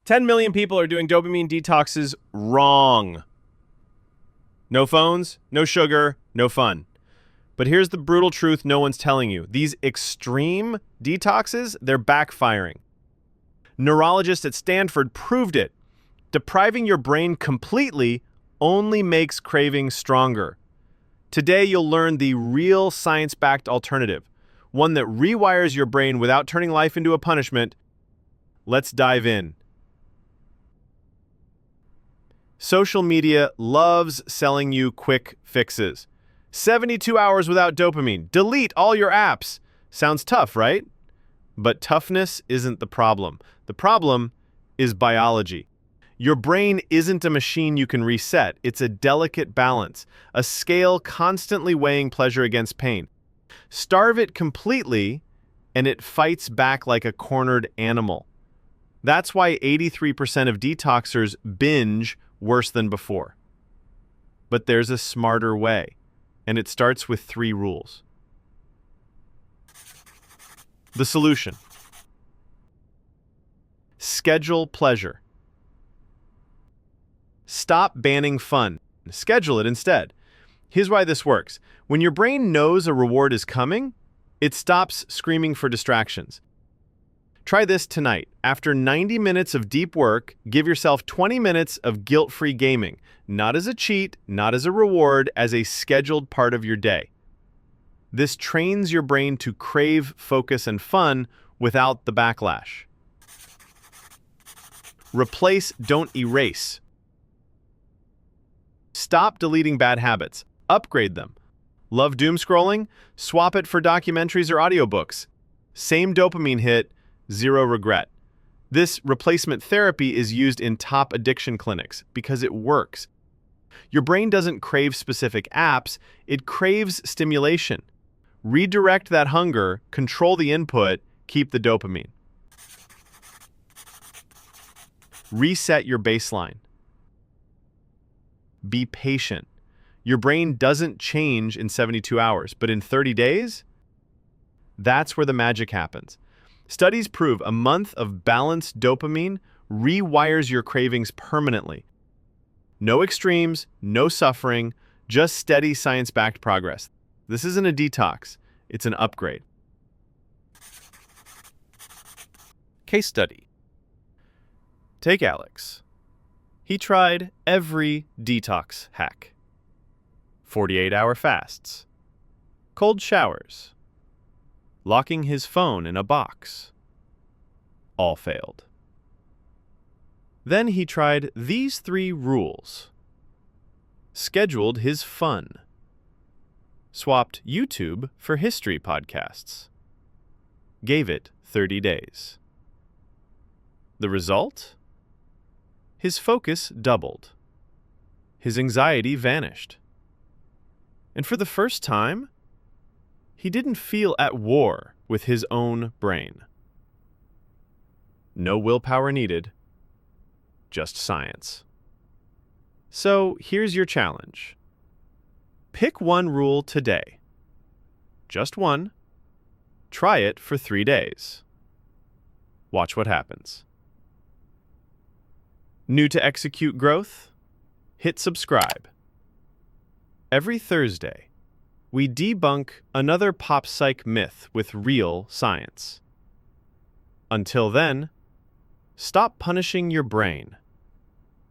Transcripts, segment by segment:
10 million people are doing dopamine detoxes wrong. No phones, no sugar, no fun. But here's the brutal truth no one's telling you. These extreme detoxes, they're backfiring. Neurologists at Stanford proved it. Depriving your brain completely only makes cravings stronger. Today, you'll learn the real science-backed alternative, one that rewires your brain without turning life into a punishment. Let's dive in. Social media loves selling you quick fixes. 72 hours without dopamine. Delete all your apps. Sounds tough, right? But toughness isn't the problem. The problem is biology. Your brain isn't a machine you can reset. It's a delicate balance, a scale constantly weighing pleasure against pain. Starve it completely, and it fights back like a cornered animal. That's why 83% of detoxers binge worse than before. But there's a smarter way, and it starts with 3 rules. The solution. Schedule pleasure. Stop banning fun. Schedule it instead. Here's why this works. When your brain knows a reward is coming, it stops screaming for distractions. Try this tonight. After 90 minutes of deep work, give yourself 20 minutes of guilt-free gaming. Not as a cheat, not as a reward, as a scheduled part of your day. This trains your brain to crave focus and fun without the backlash. Replace, don't erase. Stop deleting bad habits. Upgrade them. Love doom scrolling? Swap it for documentaries or audiobooks. Same dopamine hit, zero regret. This replacement therapy is used in top addiction clinics because it works. Your brain doesn't crave specific apps, it craves stimulation. Redirect that hunger, control the input, keep the dopamine. Reset your baseline. Be patient. Your brain doesn't change in 72 hours, but in 30 days, that's where the magic happens. Studies prove a month of balanced dopamine rewires your cravings permanently. No extremes, no suffering, just steady science-backed progress. This isn't a detox, it's an upgrade. Case study. Take Alex. He tried every detox hack. 48-hour fasts, cold showers, locking his phone in a box. All failed. Then he tried these 3 rules. Scheduled his fun. Swapped YouTube for history podcasts. Gave it 30 days. The result? His focus doubled. His anxiety vanished. And for the first time, he didn't feel at war with his own brain. No willpower needed, just science. So here's your challenge. Pick one rule today. Just one. Try it for 3 days. Watch what happens. New to ExecuteGrowth? Hit subscribe. Every Thursday, we debunk another pop psych myth with real science. Until then, stop punishing your brain.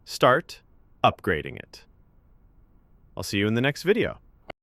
Start upgrading it. I'll see you in the next video.